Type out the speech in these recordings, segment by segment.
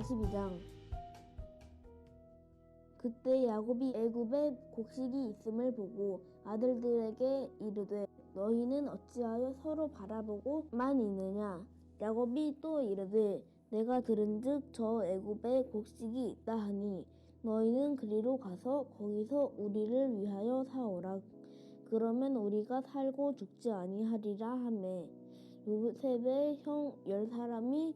42장. 그때 야곱이 애굽에 곡식이 있음을 보고 아들들에게 이르되 너희는 어찌하여 서로 바라보고만 있느냐. 야곱이 또 이르되 내가 들은즉 저 애굽에 곡식이 있다 하니 너희는 그리로 가서 거기서 우리를 위하여 사오라. 그러면 우리가 살고 죽지 아니하리라 하매 요셉의 형 10사람이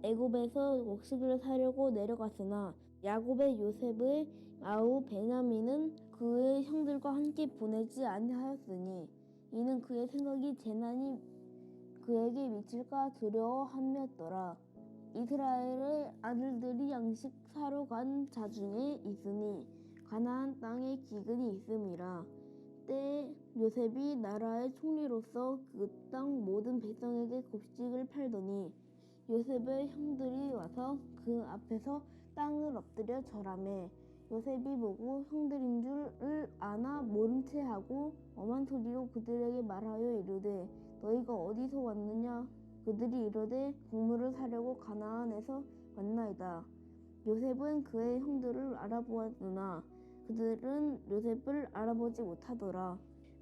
애굽에서 곡식을 사려고 내려갔으나 야곱의 요셉의 아우 베냐민은 그의 형들과 함께 보내지 아니하였으니 이는 그의 생각이 재난이 그에게 미칠까 두려워함이었더라. 이스라엘의 아들들이 양식 사러 간 자 중에 있으니 가나안 땅에 기근이 있음이라. 때에 요셉이 나라의 총리로서 그 땅 모든 백성에게 곡식을 팔더니 요셉의 형들이 와서 그 앞에서 땅을 엎드려 절하매 요셉이 보고 형들인 줄을 아나 모른 채 하고 엄한 소리로 그들에게 말하여 이르되 너희가 어디서 왔느냐. 그들이 이르되 곡물을 사려고 가나안에서 왔나이다. 요셉은 그의 형들을 알아보았으나 그들은 요셉을 알아보지 못하더라.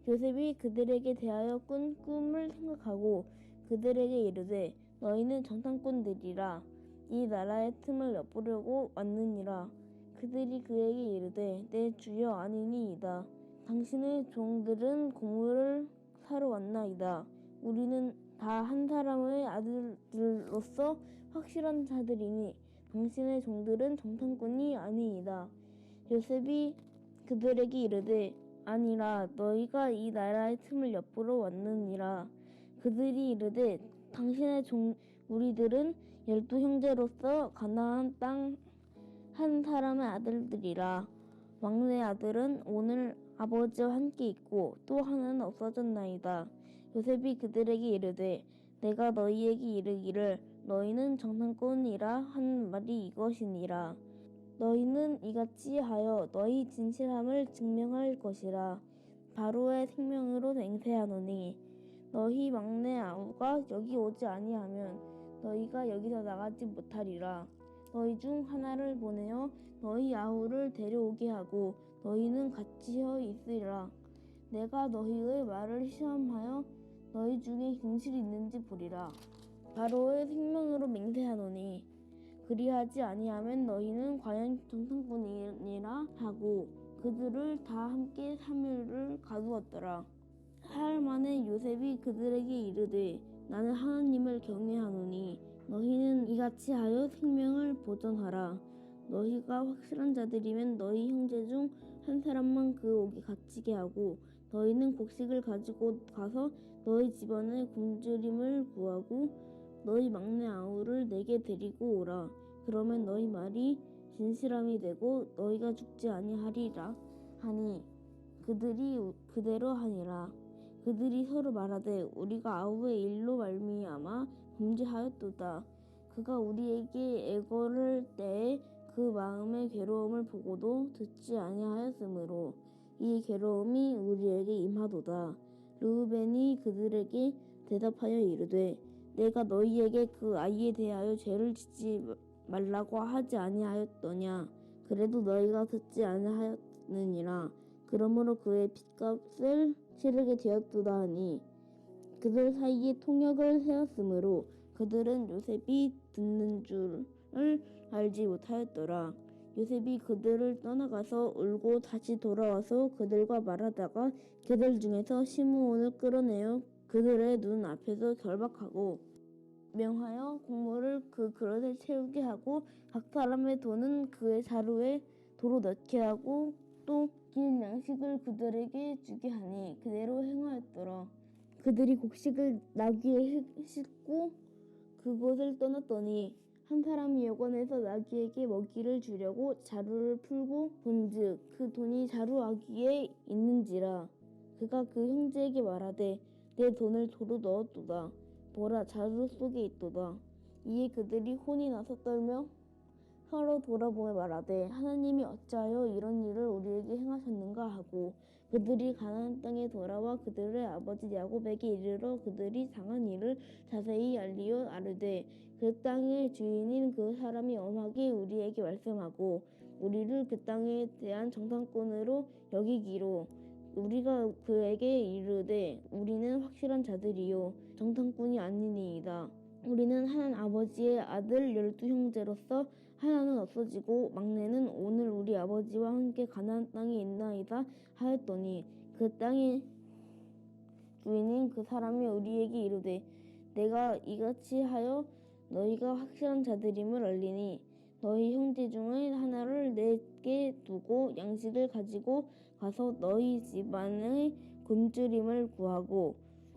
요셉이 그들에게 대하여 꾼 꿈을 생각하고 그들에게 이르되 너희는 정탐꾼들이라. 이 나라의 틈을 엿보려고 왔느니라. 그들이 그에게 이르되 내 주여 아니니이다. 당신의 종들은 곡물을 사러 왔나이다. 우리는 다 한 사람의 아들들로서 확실한 자들이니 당신의 종들은 정탐꾼이 아니이다. 요셉이 그들에게 이르되 아니라 너희가 이 나라의 틈을 엿보러 왔느니라. 그들이 이르되 당신의 종 우리들은 12형제로서 가나안 땅 한 사람의 아들들이라. 막내 아들은 오늘 아버지와 함께 있고 또 하나는 없어졌나이다. 요셉이 그들에게 이르되 내가 너희에게 이르기를 너희는 정탐꾼이라 한 말이 이것이니라. 너희는 이같이 하여 너희 진실함을 증명할 것이라. 바로의 생명으로 맹세하노니 너희 막내 아우가 여기 오지 아니하면 너희가 여기서 나가지 못하리라. 너희 중 하나를 보내어 너희 아우를 데려오게 하고 너희는 같이여 있으리라. 내가 너희의 말을 시험하여 너희 중에 진실이 있는지 보리라. 바로의 생명으로 맹세하노니 그리하지 아니하면 너희는 과연 정탐꾼이니라 하고 그들을 다 함께 3일을 가두었더라. 사흘 만에 요셉이 그들에게 이르되 나는 하나님을 경외하노니 너희는 이같이 하여 생명을 보존하라. 너희가 확실한 자들이면 너희 형제 중 한 사람만 그 옥에 갇히게 하고 너희는 곡식을 가지고 가서 너희 집안의 굶주림을 구하고 너희 막내 아우를 내게 데리고 오라. 그러면 너희 말이 진실함이 되고 너희가 죽지 아니하리라 하니 그들이 그대로 하니라. 그들이 서로 말하되 우리가 아우의 일로 말미암아 범죄하였도다. 그가 우리에게 애걸을 때에 그 마음의 괴로움을 보고도 듣지 아니하였으므로 이 괴로움이 우리에게 임하도다. 르우벤이 그들에게 대답하여 이르되 내가 너희에게 그 아이에 대하여 죄를 짓지 말라고 하지 아니하였더냐. 그래도 너희가 듣지 아니하였느니라. 그러므로 그의 핏값을 치르게 되었도다 하니 그들 사이에 통역을 세웠으므로 그들은 요셉이 듣는 줄을 알지 못하였더라. 요셉이 그들을 떠나가서 울고 다시 돌아와서 그들과 말하다가 그들 중에서 시므온을 끌어내어 그들의 눈 앞에서 결박하고 명하여 곡물을 그 그릇에 채우게 하고 각 사람의 돈은 그의 자루에 도로 넣게 하고 또 긴 양식을 그들에게 주게 하니 그대로 행하였더라. 그들이 곡식을 나귀에 싣고 그곳을 떠났더니 한 사람이 여관에서 나귀에게 먹이를 주려고 자루를 풀고 본즉 그 돈이 자루 아귀에 있는지라. 그가 그 형제에게 말하되 내 돈을 도로 넣었도다. 보라 자루 속에 있도다. 이에 그들이 혼이 나서 떨며 서로 돌아보며 말하되 하나님이 어찌하여 이런 일을 우리에게 행하셨는가 하고 그들이 가나안 땅에 돌아와 그들의 아버지 야곱에게 이르러 그들이 당한 일을 자세히 알리어 아르되 그 땅의 주인인 그 사람이 엄하게 우리에게 말씀하고 우리를 그 땅에 대한 정탐꾼으로 여기기로 우리가 그에게 이르되 우리는 확실한 자들이요 정탐꾼이 아니니이다. 우리는 한 아버지의 아들 12형제로서 하나는 없어지고 막내는 오늘 우리 아버지와 함께 가나안 땅에 있나이다 하였더니 그 땅의 주인인 그 사람이 우리에게 이르되 내가 이같이 하여 너희가 확실한 자들임을 알리니 너희 형제 중에 하나를 내게 두고 양식을 가지고 가서 너희 집안의 굶주림을 구하고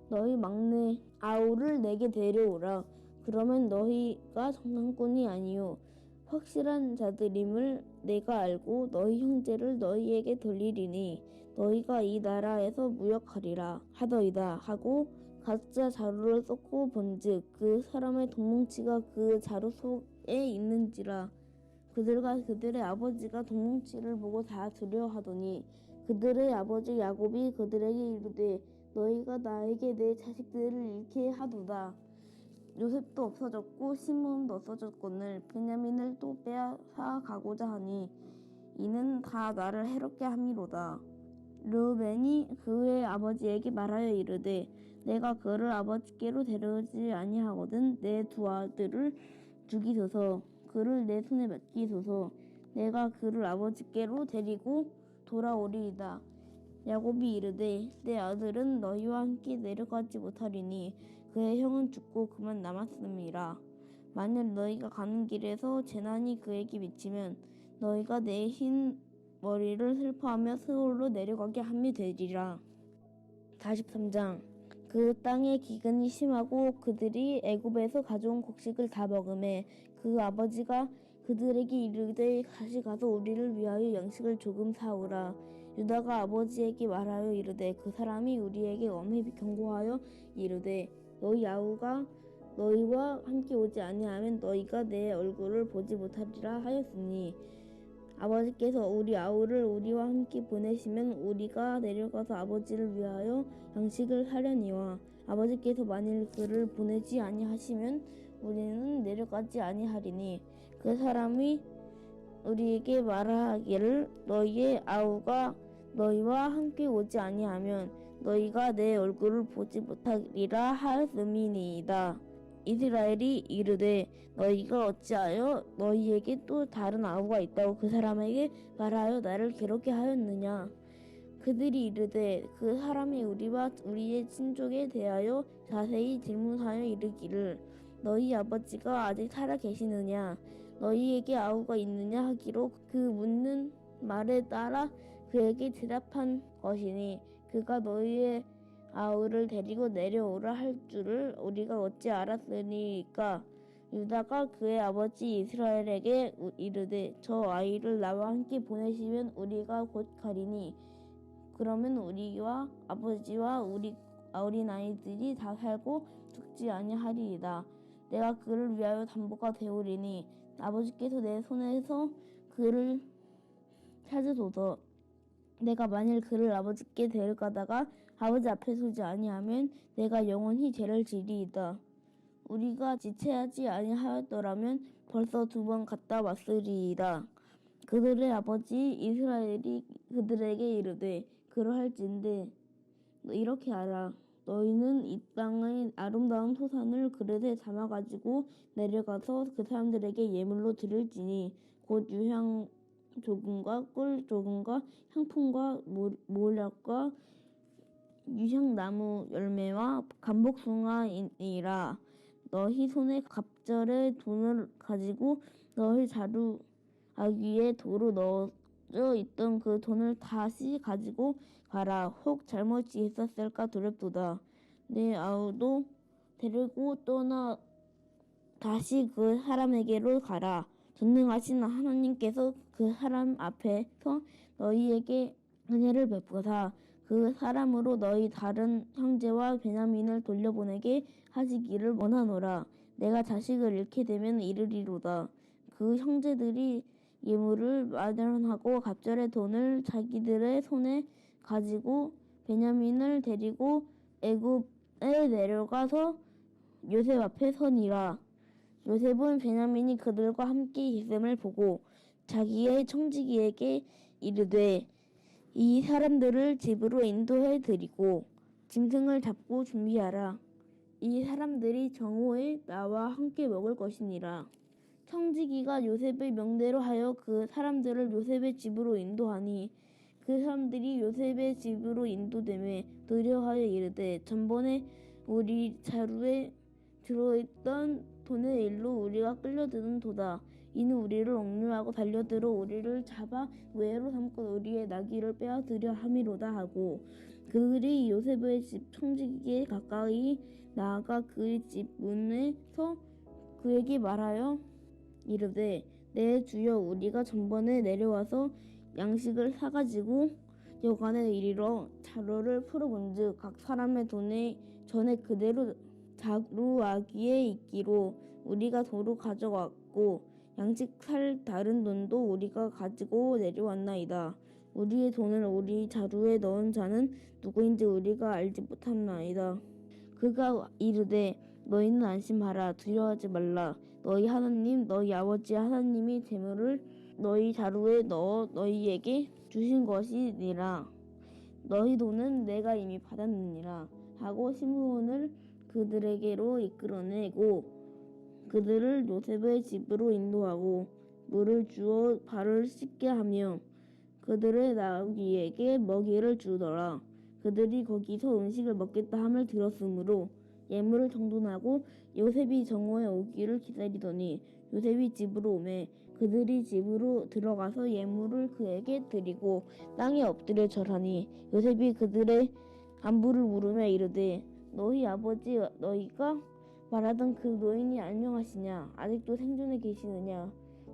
너희 막내 아우를 내게 데려오라. 그러면 너희가 정탐꾼이 아니요 확실한 자들임을 내가 알고 너희 형제를 너희에게 돌리리니 너희가 이 나라에서 무역하리라 하더이다 하고 각자 자루를 쏟고 본즉 그 사람의 동뭉치가 그 자루 속에 있는지라. 그들과 그들의 아버지가 동뭉치를 보고 다 두려워하더니 그들의 아버지 야곱이 그들에게 이르되 너희가 나에게 내 자식들을 잃게 하도다. 요셉도 없어졌고 시므온도 없어졌거늘 베냐민을 또 빼앗아 가고자 하니 이는 다 나를 해롭게 함이로다. 르우벤이 그의 아버지에게 말하여 이르되 내가 그를 아버지께로 데려오지 아니하거든 내 두 아들을 죽이소서 그를 내 손에 맡기소서 내가 그를 아버지께로 데리고 돌아오리이다. 야곱이 이르되 내 아들은 너희와 함께 내려가지 못하리니 그의 형은 죽고 그만 남았음이라. 만일 너희가 가는 길에서 재난이 그에게 미치면 너희가 내 흰 머리를 슬퍼하며 스올로 내려가게 함이 되리라. 43장 그 땅의 기근이 심하고 그들이 애굽에서 가져온 곡식을 다 먹음에 그 아버지가 그들에게 이르되 다시 가서 우리를 위하여 양식을 조금 사오라. 유다가 아버지에게 말하여 이르되 그 사람이 우리에게 엄히 경고하여 이르되 너희 아우가 너희와 함께 오지 아니하면 너희가 내 얼굴을 보지 못하리라 하였으니 아버지께서 우리 아우를 우리와 함께 보내시면 우리가 내려가서 아버지를 위하여 양식을 사려니와 아버지께서 만일 그를 보내지 아니하시면 우리는 내려가지 아니하리니 그 사람이 우리에게 말하기를 너희의 아우가 너희와 함께 오지 아니하면 너희가 내 얼굴을 보지 못하리라 하였음이니이다. 이스라엘이 이르되 너희가 어찌하여 너희에게 또 다른 아우가 있다고 그 사람에게 말하여 나를 괴롭게 하였느냐. 그들이 이르되 그 사람이 우리와 우리의 친족에 대하여 자세히 질문하여 이르기를 너희 아버지가 아직 살아 계시느냐 너희에게 아우가 있느냐 하기로 그 묻는 말에 따라 그에게 대답한 것이니 그가 너희의 아우를 데리고 내려오라 할 줄을 우리가 어찌 알았으리까. 유다가 그의 아버지 이스라엘에게 이르되 저 아이를 나와 함께 보내시면 우리가 곧 가리니 그러면 우리와 아버지와 우리 어린 아이들이 다 살고 죽지 아니하리이다. 내가 그를 위하여 담보가 되오리니 아버지께서 내 손에서 그를 찾으소서. 내가 만일 그를 아버지께 데려가다가 아버지 앞에 서지 아니하면 내가 영원히 죄를 지리이다. 우리가 지체하지 아니하였더라면 벌써 2번 갔다 왔으리이다. 그들의 아버지 이스라엘이 그들에게 이르되 그러할진대 이렇게 하라. 너희는 이 땅의 아름다운 토산을 그릇에 담아가지고 내려가서 그 사람들에게 예물로 드릴지니 곧 유향 조금과 꿀 조금과 향품과 모략과 유향나무 열매와 감복숭아이니라. 너희 손에 갑절의 돈을 가지고 너희 자루 아귀에 도로 넣어져 있던 그 돈을 다시 가지고 가라. 혹 잘못이 있었을까 두렵도다. 내 아우도 데리고 떠나 다시 그 사람에게로 가라. 전능하신 하나님께서 그 사람 앞에서 너희에게 은혜를 베푸사 그 사람으로 너희 다른 형제와 베냐민을 돌려보내게 하시기를 원하노라. 내가 자식을 잃게 되면 이르리로다. 그 형제들이 예물을 마련하고 갑절의 돈을 자기들의 손에 가지고 베냐민을 데리고 애굽에 내려가서 요셉 앞에 서니라. 요셉은 베냐민이 그들과 함께 있음을 보고 자기의 청지기에게 이르되 이 사람들을 집으로 인도해 드리고 짐승을 잡고 준비하라. 이 사람들이 정오에 나와 함께 먹을 것이니라. 청지기가 요셉의 명대로 하여 그 사람들을 요셉의 집으로 인도하니 그 사람들이 요셉의 집으로 인도되매 두려워하여 이르되 전번에 우리 자루에 들어있던 돈의 일로 우리가 끌려드는 도다. 이는 우리를 억류하고 달려들어 우리를 잡아 노예로 삼고 우리의 나귀를 빼앗으려 함이로다 하고 그들이 요셉의 집 청지기에 가까이 나아가 그의 집 문에서 그에게 말하여 이르되 내 주여 우리가 전번에 내려와서 양식을 사가지고 여관에 이르러 자루를 풀어본즉 각 사람의 돈에 전에 그대로 자루아기에 있기로 우리가 도로 가져왔고 양식 살 다른 돈도 우리가 가지고 내려왔나이다. 우리의 돈을 우리 자루에 넣은 자는 누구인지 우리가 알지 못하나이다. 그가 이르되 너희는 안심하라. 두려워하지 말라. 너희 하나님 너희 아버지 하나님이 재물을 너희 자루에 넣어 너희에게 주신 것이니라. 너희 돈은 내가 이미 받았느니라 하고 시므온을 그들에게로 이끌어내고 그들을 요셉의 집으로 인도하고 물을 주어 발을 씻게 하며 그들의 나귀에게 먹이를 주더라. 그들이 거기서 음식을 먹겠다 함을 들었으므로 예물을 정돈하고 요셉이 정오에 오기를 기다리더니 요셉이 집으로 오매 그들이 집으로 들어가서 예물을 그에게 드리고 땅에 엎드려 절하니 요셉이 그들의 안부를 물으며 이르되 너희 아버지 너희가 말하던 그 노인이 안녕하시냐? 아직도 생존해 계시느냐?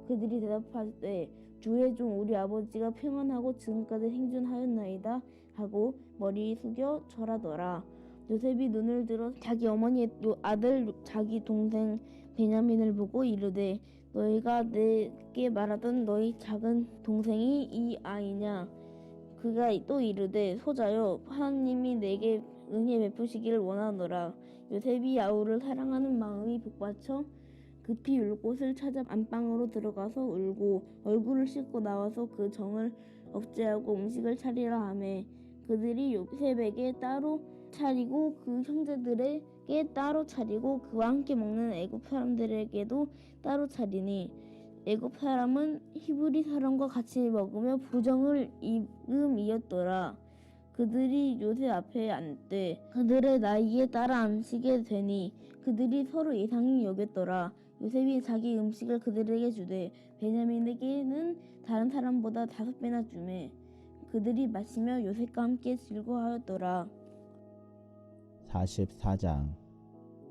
그들이 대답하되 주의 종 우리 아버지가 평안하고 지금까지 생존하였나이다 하고 머리 숙여 절하더라. 요셉이 눈을 들어 자기 어머니의 아들 자기 동생 베냐민을 보고 이르되 너희가 내게 말하던 너희 작은 동생이 이 아이냐? 그가 또 이르되 소자여 하나님이 내게 은혜 베푸시기를 원하노라. 요셉이 아우를 사랑하는 마음이 북받쳐 급히 울 곳을 찾아 안방으로 들어가서 울고 얼굴을 씻고 나와서 그 정을 억제하고 음식을 차리라 하매 그들이 요셉에게 따로 차리고 그 형제들에게 따로 차리고 그와 함께 먹는 애굽 사람들에게도 따로 차리니 애굽 사람은 히브리 사람과 같이 먹으며 부정을 이음이었더라. 그들이 요셉 앞에 앉되 그들의 나이에 따라 앉히게 되니 그들이 서로 이상히 여겼더라. 요셉이 자기 음식을 그들에게 주되 베냐민에게는 다른 사람보다 5배나 주매 그들이 마시며 요셉과 함께 즐거워하였더라. 44장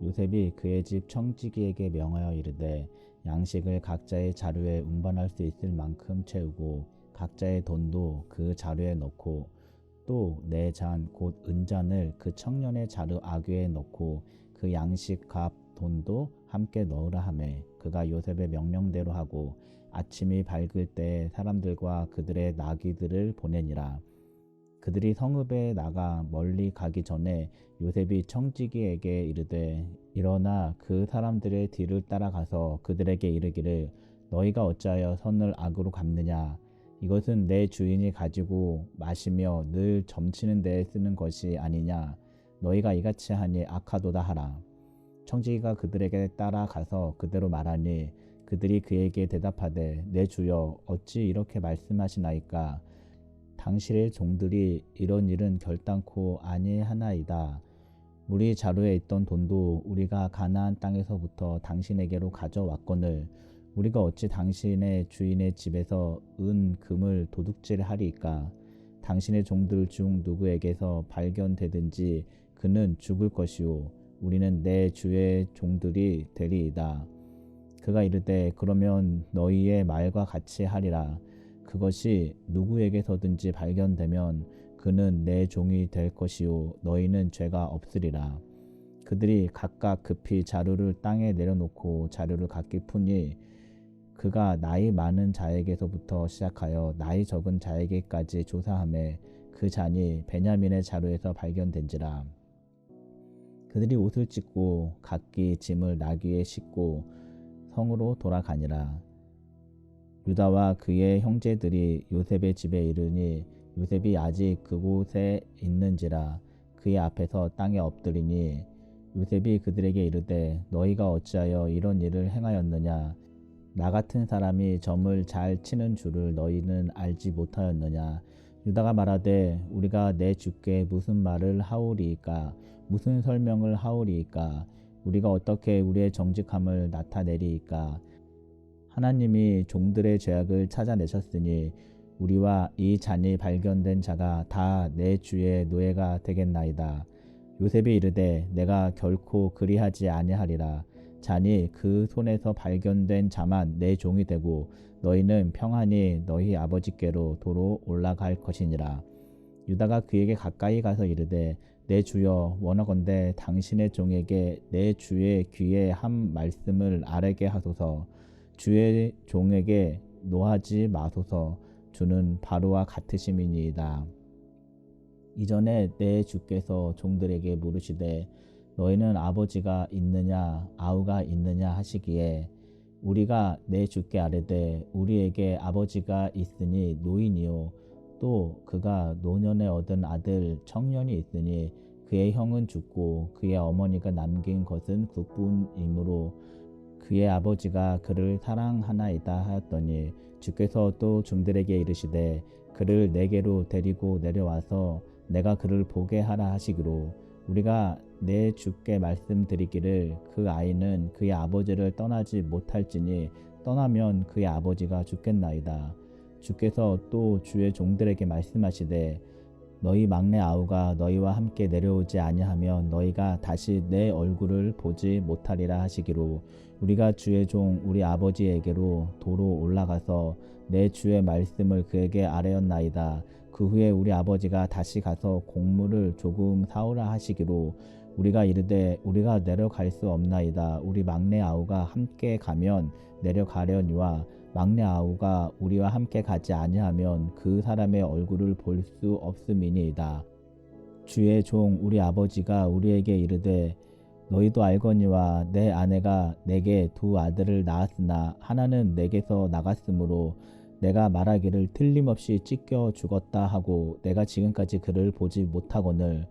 요셉이 그의 집 청지기에게 명하여 이르되 양식을 각자의 자루에 운반할 수 있을 만큼 채우고 각자의 돈도 그 자루에 넣고 또 내 잔 곧 은잔을 그 청년의 자루 아귀에 넣고 그 양식 값 돈도 함께 넣으라 하매 그가 요셉의 명령대로 하고 아침이 밝을 때 사람들과 그들의 나귀들을 보내니라. 그들이 성읍에 나가 멀리 가기 전에 요셉이 청지기에게 이르되 일어나 그 사람들의 뒤를 따라가서 그들에게 이르기를 너희가 어찌하여 선을 악으로 갚느냐? 이것은 내 주인이 가지고 마시며 늘 점치는 데에 쓰는 것이 아니냐? 너희가 이같이 하니 악하도다 하라. 청지기가 그들에게 따라가서 그대로 말하니 그들이 그에게 대답하되 내 주여 어찌 이렇게 말씀하시나이까? 당신의 종들이 이런 일은 결단코 아니하나이다. 우리 자루에 있던 돈도 우리가 가나안 땅에서부터 당신에게로 가져왔거늘 우리가 어찌 당신의 주인의 집에서 은 금을 도둑질하리이까? 당신의 종들 중 누구에게서 발견되든지 그는 죽을 것이요 우리는 내 주의 종들이 되리이다. 그가 이르되 그러면 너희의 말과 같이 하리라. 그것이 누구에게서든지 발견되면 그는 내 종이 될 것이요 너희는 죄가 없으리라. 그들이 각각 급히 자루를 땅에 내려놓고 자루를 각기 푸니 그가 나이 많은 자에게서부터 시작하여 나이 적은 자에게까지 조사하매 그 잔이 베냐민의 자루에서 발견된지라. 그들이 옷을 찢고 각기 짐을 나귀에 싣고 성으로 돌아가니라. 유다와 그의 형제들이 요셉의 집에 이르니 요셉이 아직 그곳에 있는지라. 그의 앞에서 땅에 엎드리니 요셉이 그들에게 이르되 너희가 어찌하여 이런 일을 행하였느냐. 나 같은 사람이 점을 잘 치는 줄을 너희는 알지 못하였느냐. 유다가 말하되 우리가 내 주께 무슨 말을 하오리이까. 무슨 설명을 하오리이까. 우리가 어떻게 우리의 정직함을 나타내리이까. 하나님이 종들의 죄악을 찾아내셨으니 우리와 이 잔이 발견된 자가 다 내 주의 노예가 되겠나이다. 요셉이 이르되 내가 결코 그리하지 아니하리라. 잔이 그 손에서 발견된 자만 내 종이 되고 너희는 평안히 너희 아버지께로 도로 올라갈 것이니라. 유다가 그에게 가까이 가서 이르되 내 주여 원하건대 당신의 종에게 내 주의 귀에 한 말씀을 아뢰게 하소서. 주의 종에게 노하지 마소서. 주는 바로와 같으심이니이다. 이전에 내 주께서 종들에게 물으시되 너희는 아버지가 있느냐 아우가 있느냐 하시기에 우리가 내 주께 아뢰되 우리에게 아버지가 있으니 노인이요 또 그가 노년에 얻은 아들 청년이 있으니 그의 형은 죽고 그의 어머니가 남긴 것은 국분이므로 그의 아버지가 그를 사랑하나이다 하였더니 주께서 또 종들에게 이르시되 그를 내게로 데리고 내려와서 내가 그를 보게 하라 하시기로 우리가 내 주께 말씀드리기를 그 아이는 그의 아버지를 떠나지 못할지니 떠나면 그의 아버지가 죽겠나이다. 주께서 또 주의 종들에게 말씀하시되 너희 막내 아우가 너희와 함께 내려오지 아니하면 너희가 다시 내 얼굴을 보지 못하리라 하시기로 우리가 주의 종 우리 아버지에게로 도로 올라가서 내 주의 말씀을 그에게 아뢰었나이다. 그 후에 우리 아버지가 다시 가서 곡물을 조금 사오라 하시기로 우리가 이르되 우리가 내려갈 수 없나이다. 우리 막내 아우가 함께 가면 내려가려니와 막내 아우가 우리와 함께 가지 아니하면 그 사람의 얼굴을 볼 수 없음이니이다. 주의 종 우리 아버지가 우리에게 이르되 너희도 알거니와 내 아내가 내게 두 아들을 낳았으나 하나는 내게서 나갔으므로 내가 말하기를 틀림없이 찢겨 죽었다 하고 내가 지금까지 그를 보지 못하거늘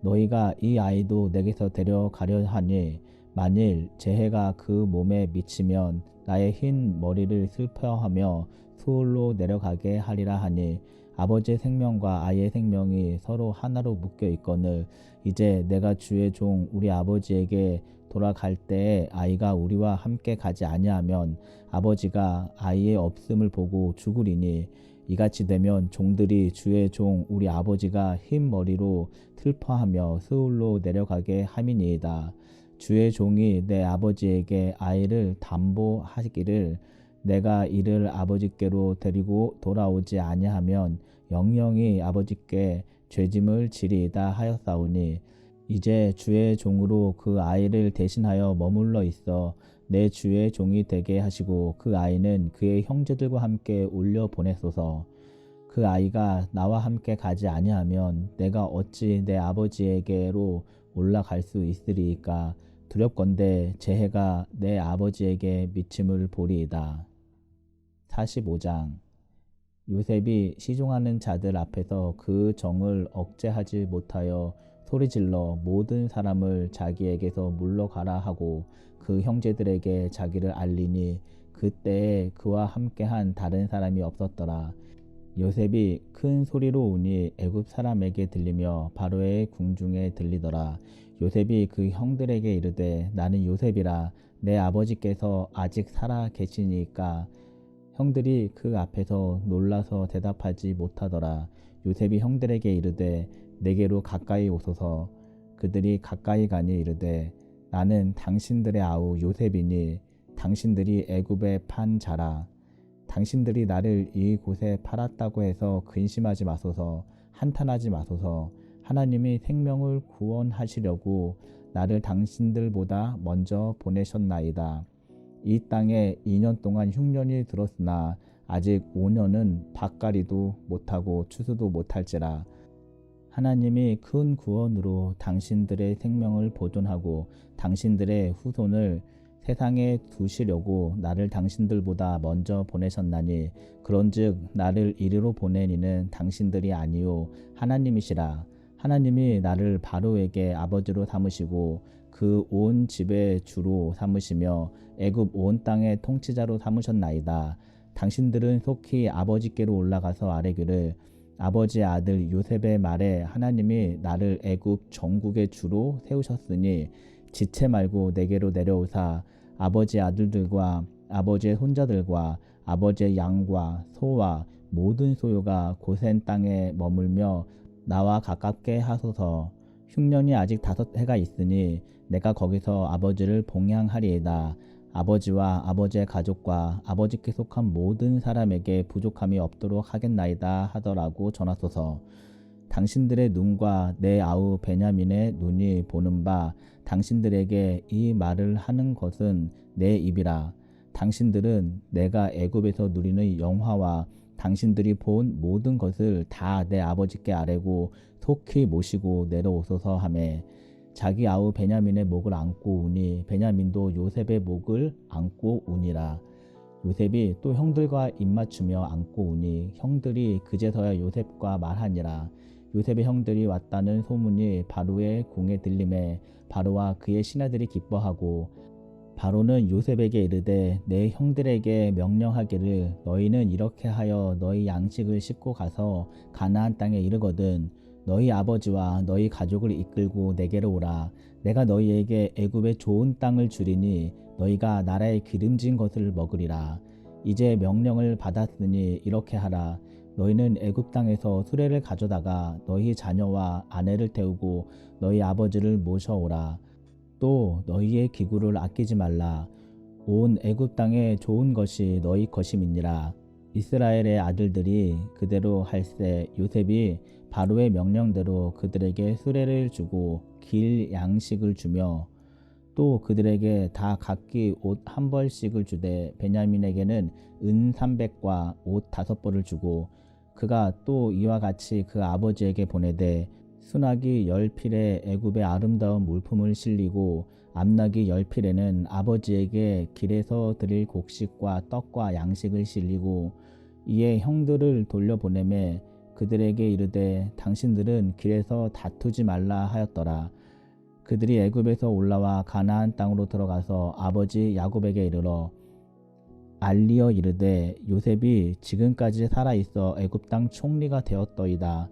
너희가 이 아이도 내게서 데려가려 하니 만일 재해가 그 몸에 미치면 나의 흰 머리를 슬퍼하며 수월로 내려가게 하리라 하니 아버지의 생명과 아이의 생명이 서로 하나로 묶여 있거늘 이제 내가 주의 종 우리 아버지에게 돌아갈 때에 아이가 우리와 함께 가지 아니하면 아버지가 아이의 없음을 보고 죽으리니 이같이 되면 종들이 주의 종 우리 아버지가 흰 머리로 슬퍼하며 스울로 내려가게 함이니이다. 주의 종이 내 아버지에게 아이를 담보하기를 내가 이를 아버지께로 데리고 돌아오지 아니하면 영영이 아버지께 죄짐을 지리이다 하였사오니 이제 주의 종으로 그 아이를 대신하여 머물러 있어 내 주의 종이 되게 하시고 그 아이는 그의 형제들과 함께 올려 보내소서. 그 아이가 나와 함께 가지 아니하면 내가 어찌 내 아버지에게로 올라갈 수 있으리이까. 두렵건대 재해가 내 아버지에게 미침을 보리이다. 45장 요셉이 시종하는 자들 앞에서 그 정을 억제하지 못하여 소리질러 모든 사람을 자기에게서 물러가라 하고 그 형제들에게 자기를 알리니 그때에 그와 함께한 다른 사람이 없었더라. 요셉이 큰 소리로 우니 애굽 사람에게 들리며 바로의 궁중에 들리더라. 요셉이 그 형들에게 이르되 나는 요셉이라. 내 아버지께서 아직 살아 계시니까. 형들이 그 앞에서 놀라서 대답하지 못하더라. 요셉이 형들에게 이르되 내게로 가까이 오소서. 그들이 가까이 가니 이르되 나는 당신들의 아우 요셉이니 당신들이 애굽에 판 자라. 당신들이 나를 이곳에 팔았다고 해서 근심하지 마소서. 한탄하지 마소서. 하나님이 생명을 구원하시려고 나를 당신들보다 먼저 보내셨나이다. 이 땅에 2년 동안 흉년이 들었으나 아직 5년은 밭갈이도 못하고 추수도 못할지라. 하나님이 큰 구원으로 당신들의 생명을 보존하고 당신들의 후손을 세상에 두시려고 나를 당신들보다 먼저 보내셨나니 그런즉 나를 이리로 보낸 이는 당신들이 아니요 하나님이시라. 하나님이 나를 바로에게 아버지로 삼으시고 그 온 집의 주로 삼으시며 애굽 온 땅의 통치자로 삼으셨나이다. 당신들은 속히 아버지께로 올라가서 아뢰기를 아버지의 아들 요셉의 말에 하나님이 나를 애굽 전국의 주로 세우셨으니 지체 말고 내게로 내려오사 아버지의 아들들과 아버지의 손자들과 아버지의 양과 소와 모든 소유가 고센 땅에 머물며 나와 가깝게 하소서. 흉년이 아직 5해가 있으니 내가 거기서 아버지를 봉양하리이다. 아버지와 아버지의 가족과 아버지께 속한 모든 사람에게 부족함이 없도록 하겠나이다 하더라고 전하소서. 당신들의 눈과 내 아우 베냐민의 눈이 보는 바 당신들에게 이 말을 하는 것은 내 입이라. 당신들은 내가 애굽에서 누리는 영화와 당신들이 본 모든 것을 다 내 아버지께 아뢰고 속히 모시고 내려오소서 하매 자기 아우 베냐민의 목을 안고 우니 베냐민도 요셉의 목을 안고 우니라. 요셉이 또 형들과 입맞추며 안고 우니 형들이 그제서야 요셉과 말하니라. 요셉의 형들이 왔다는 소문이 바로의 궁에 들림에 바로와 그의 신하들이 기뻐하고 바로는 요셉에게 이르되 내 형들에게 명령하기를 너희는 이렇게 하여 너희 양식을 싣고 가서 가나안 땅에 이르거든 너희 아버지와 너희 가족을 이끌고 내게로 오라. 내가 너희에게 애굽의 좋은 땅을 주리니 너희가 나라의 기름진 것을 먹으리라. 이제 명령을 받았으니 이렇게 하라. 너희는 애굽 땅에서 수레를 가져다가 너희 자녀와 아내를 태우고 너희 아버지를 모셔오라. 또 너희의 기구를 아끼지 말라. 온 애굽 땅에 좋은 것이 너희 것임이니라. 이스라엘의 아들들이 그대로 할세 요셉이 바로의 명령대로 그들에게 수레를 주고 길 양식을 주며 또 그들에게 다 각기 옷 1벌씩을 주되 베냐민에게는 은 300과 옷 5벌을 주고 그가 또 이와 같이 그 아버지에게 보내되 순하기 10필에 애굽의 아름다운 물품을 실리고 암나기 10필에는 아버지에게 길에서 드릴 곡식과 떡과 양식을 실리고 이에 형들을 돌려보내매 그들에게 이르되 당신들은 길에서 다투지 말라 하였더라. 그들이 애굽에서 올라와 가나안 땅으로 들어가서 아버지 야곱에게 이르러 알리어 이르되 요셉이 지금까지 살아있어 애굽 땅 총리가 되었더이다.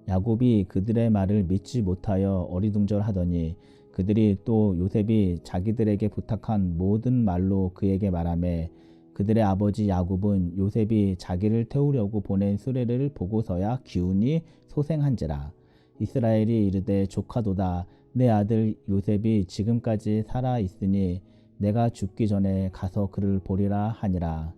야곱이 그들의 말을 믿지 못하여 어리둥절하더니 그들이 또 요셉이 자기들에게 부탁한 모든 말로 그에게 말하매 그들의 아버지 야곱은 요셉이 자기를 태우려고 보낸 수레를 보고서야 기운이 소생한지라. 이스라엘이 이르되 조카도다. 내 아들 요셉이 지금까지 살아 있으니 내가 죽기 전에 가서 그를 보리라 하니라.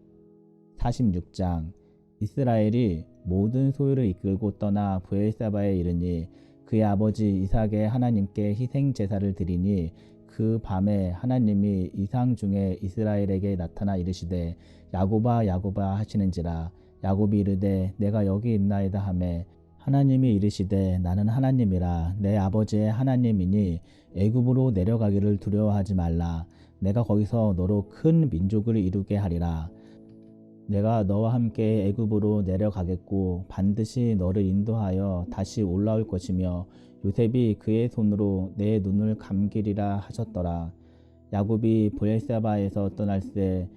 46장. 이스라엘이 모든 소유를 이끌고 떠나 브엘세바에 이르니 그의 아버지 이삭의 하나님께 희생 제사를 드리니 그 밤에 하나님이 이상 중에 이스라엘에게 나타나 이르시되 야곱아 야곱아 하시는지라. 야곱이 이르되 내가 여기 있나이다 하매 하나님이 이르시되 나는 하나님이라 내 아버지의 하나님이니 애굽으로 내려가기를 두려워하지 말라. 내가 거기서 너로 큰 민족을 이루게 하리라. 내가 너와 함께 애굽으로 내려가겠고 반드시 너를 인도하여 다시 올라올 것이며 요셉이 그의 손으로 내 눈을 감기리라 하셨더라. 야곱이 브엘세바에서 떠날 때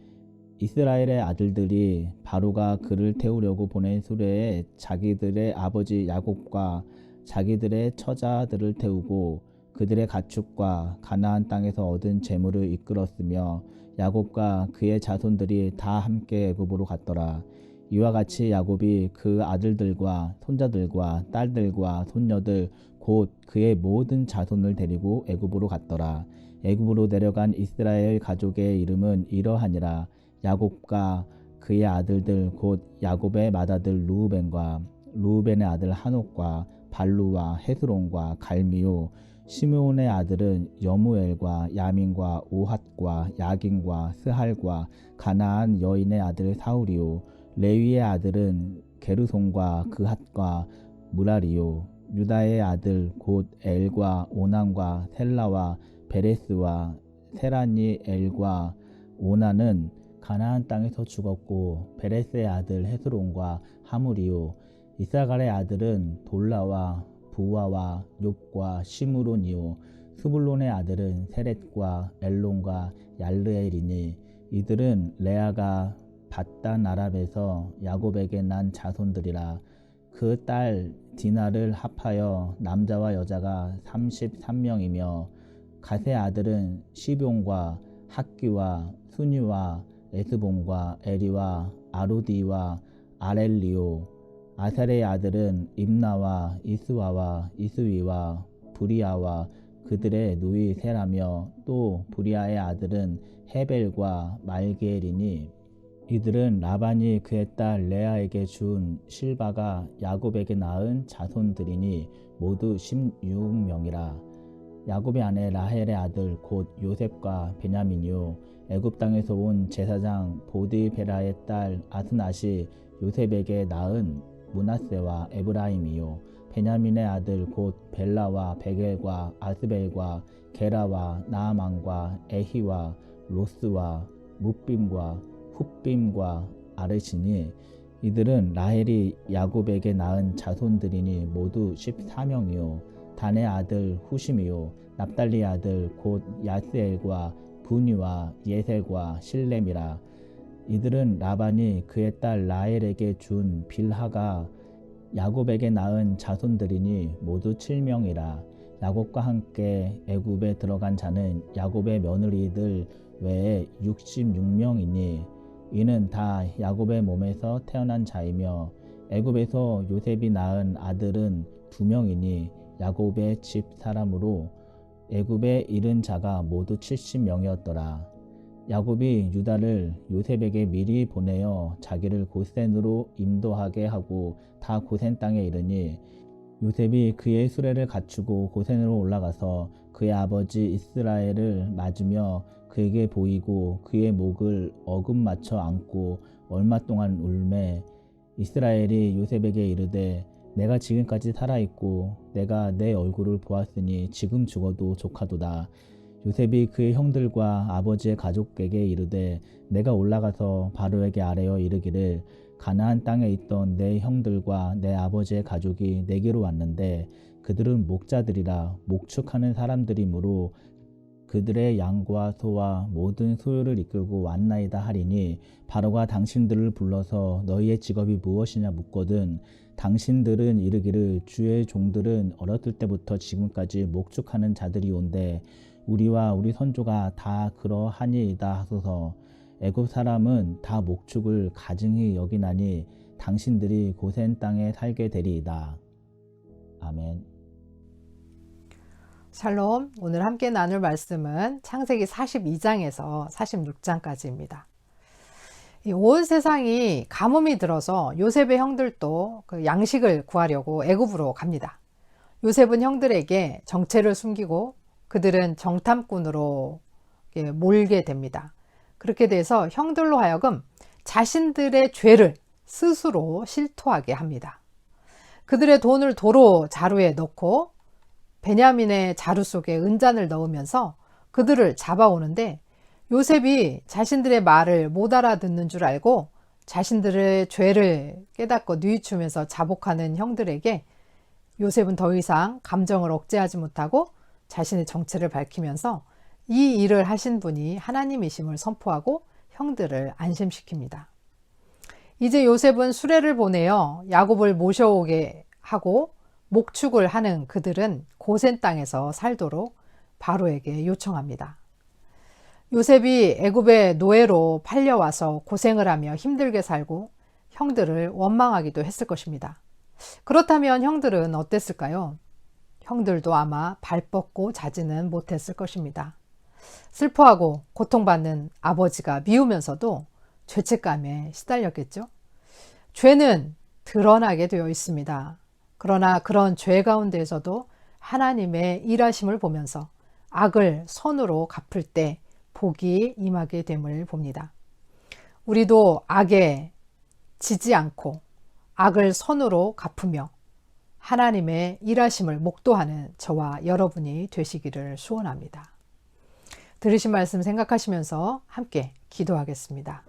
이스라엘의 아들들이 바로가 그를 태우려고 보낸 수레에 자기들의 아버지 야곱과 자기들의 처자들을 태우고 그들의 가축과 가나안 땅에서 얻은 재물을 이끌었으며 야곱과 그의 자손들이 다 함께 애굽으로 갔더라. 이와 같이 야곱이 그 아들들과 손자들과 딸들과 손녀들 곧 그의 모든 자손을 데리고 애굽으로 갔더라. 애굽으로 내려간 이스라엘 가족의 이름은 이러하니라. 야곱과 그의 아들들 곧 야곱의 맏아들 루우벤과 루우벤의 아들 하녹과 발루와 헤스론과 갈미요 시므온의 아들은 여무엘과 야민과 오핫과 야긴과 스할과 가나안 여인의 아들 사울이요 레위의 아들은 게르손과 그핫과 무라리요 유다의 아들 곧 엘과 오난과 셀라와 베레스와 세라니 엘과 오난은 가나안 땅에서 죽었고 베레스의 아들 헤스론과 하물이요 이사갈의 아들은 돌라와 부와와 욥과 시므론이요 스불론의 아들은 세렛과 엘론과 얄르엘이니 이들은 레아가 밧단 아람에서 야곱에게 난 자손들이라. 그 딸 디나를 합하여 남자와 여자가 33명이며 갓의 아들은 시뵉과 학기와 수니와 에스본과 에리와 아로디와 아렐리오 아살의 아들은 임나와 이스와와 이스위와 브리아와 그들의 누이 세라며 또 브리아의 아들은 헤벨과 말게엘이니 이들은 라반이 그의 딸 레아에게 준 실바가 야곱에게 낳은 자손들이니 모두 16명이라. 야곱의 아내 라헬의 아들 곧 요셉과 베냐민이요 애굽 땅에서 온 제사장 보디베라의 딸 아스낫이 요셉에게 낳은 므낫세와 에브라임이요 베냐민의 아들 곧 벨라와 베겔과 아스벨과 게라와 나아만과 에히와 로스와 무빔과 훗빔과 아르시니 이들은 라헬이 야곱에게 낳은 자손들이니 모두 14명이요 단의 아들 후심이요 납달리의 아들 곧 야스엘과 분이와 예셀과 실렘이라. 이들은 라반이 그의 딸 라헬에게 준 빌하가 야곱에게 낳은 자손들이니 모두 7명이라. 야곱과 함께 애굽에 들어간 자는 야곱의 며느리들 외에 66명이니 이는 다 야곱의 몸에서 태어난 자이며 애굽에서 요셉이 낳은 아들은 2명이니 야곱의 집 사람으로 애굽에 이른 자가 모두 70명이었더라. 야곱이 유다를 요셉에게 미리 보내어 자기를 고센으로 인도하게 하고 다 고센 땅에 이르니 요셉이 그의 수레를 갖추고 고센으로 올라가서 그의 아버지 이스라엘을 맞으며 그에게 보이고 그의 목을 어금 맞춰 안고 얼마 동안 울매 이스라엘이 요셉에게 이르되 내가 지금까지 살아있고 내가 내 얼굴을 보았으니 지금 죽어도 족하도다. 요셉이 그의 형들과 아버지의 가족에게 이르되 내가 올라가서 바로에게 아뢰어 이르기를 가나안 땅에 있던 내 형들과 내 아버지의 가족이 내게로 왔는데 그들은 목자들이라 목축하는 사람들이므로 그들의 양과 소와 모든 소유를 이끌고 왔나이다 하리니 바로가 당신들을 불러서 너희의 직업이 무엇이냐 묻거든 당신들은 이르기를 주의 종들은 어렸을 때부터 지금까지 목축하는 자들이온데 우리와 우리 선조가 다 그러하니이다 하소서. 애굽 사람은 다 목축을 가증히 여기나니 당신들이 고센 땅에 살게 되리이다. 아멘. 샬롬, 오늘 함께 나눌 말씀은 창세기 42장에서 46장까지입니다. 온 세상이 가뭄이 들어서 요셉의 형들도 그 양식을 구하려고 애굽으로 갑니다. 요셉은 형들에게 정체를 숨기고 그들은 정탐꾼으로 몰게 됩니다. 그렇게 돼서 형들로 하여금 자신들의 죄를 스스로 실토하게 합니다. 그들의 돈을 도로 자루에 넣고 베냐민의 자루 속에 은잔을 넣으면서 그들을 잡아오는데 요셉이 자신들의 말을 못 알아듣는 줄 알고 자신들의 죄를 깨닫고 뉘우치면서 자복하는 형들에게 요셉은 더 이상 감정을 억제하지 못하고 자신의 정체를 밝히면서 이 일을 하신 분이 하나님이심을 선포하고 형들을 안심시킵니다. 이제 요셉은 수레를 보내어 야곱을 모셔오게 하고 목축을 하는 그들은 고센 땅에서 살도록 바로에게 요청합니다. 요셉이 애굽의 노예로 팔려와서 고생을 하며 힘들게 살고 형들을 원망하기도 했을 것입니다. 그렇다면 형들은 어땠을까요? 형들도 아마 발 뻗고 자지는 못했을 것입니다. 슬퍼하고 고통받는 아버지가 미우면서도 죄책감에 시달렸겠죠. 죄는 드러나게 되어 있습니다. 그러나 그런 죄 가운데에서도 하나님의 일하심을 보면서 악을 선으로 갚을 때 복이 임하게 됨을 봅니다. 우리도 악에 지지 않고 악을 선으로 갚으며 하나님의 일하심을 목도하는 저와 여러분이 되시기를 소원합니다. 들으신 말씀 생각하시면서 함께 기도하겠습니다.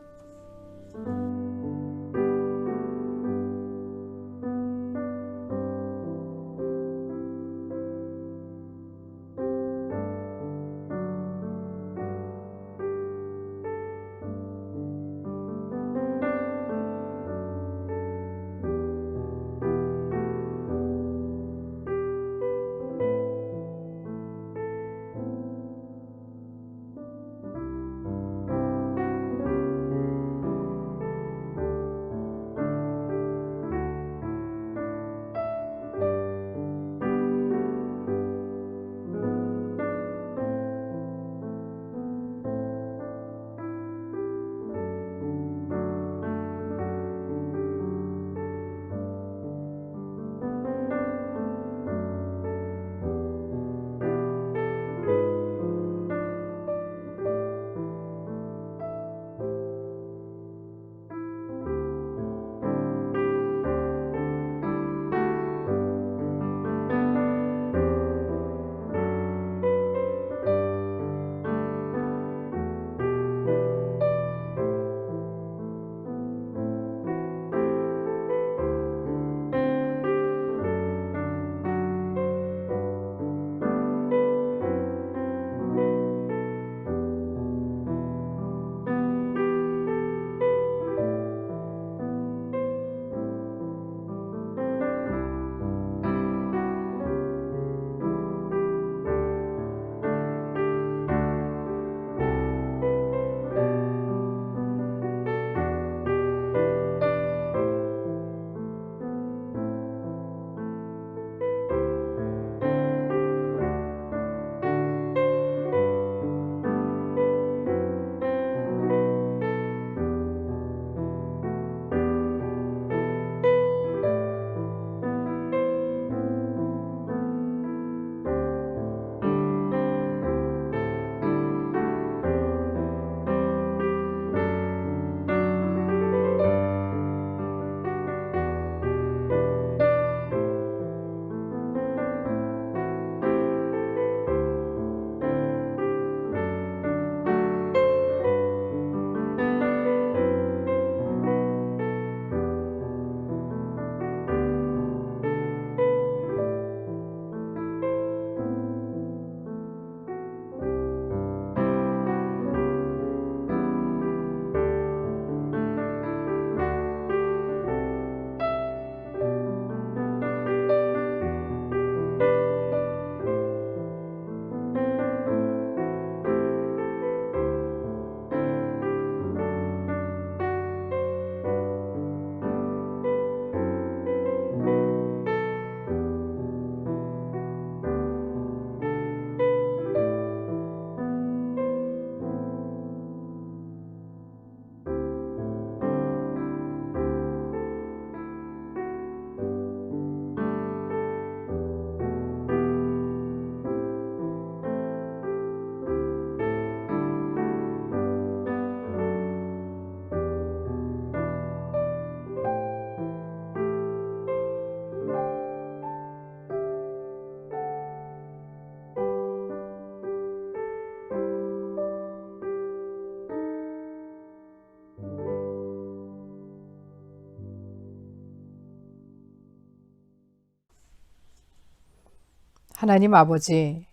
하나님 아버지,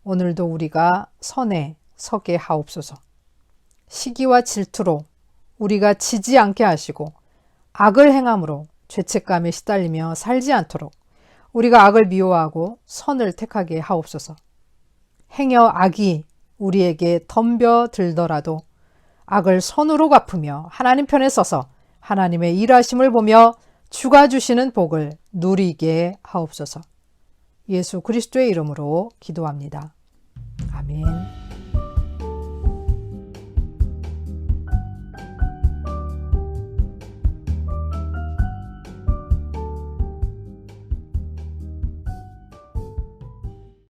오늘도 우리가 선에 서게 하옵소서. 시기와 질투로 우리가 지지 않게 하시고 악을 행함으로 죄책감에 시달리며 살지 않도록 우리가 악을 미워하고 선을 택하게 하옵소서. 행여 악이 우리에게 덤벼들더라도 악을 선으로 갚으며 하나님 편에 서서 하나님의 일하심을 보며 주가 주시는 복을 누리게 하옵소서. 예수 그리스도의 이름으로 기도합니다. 아멘.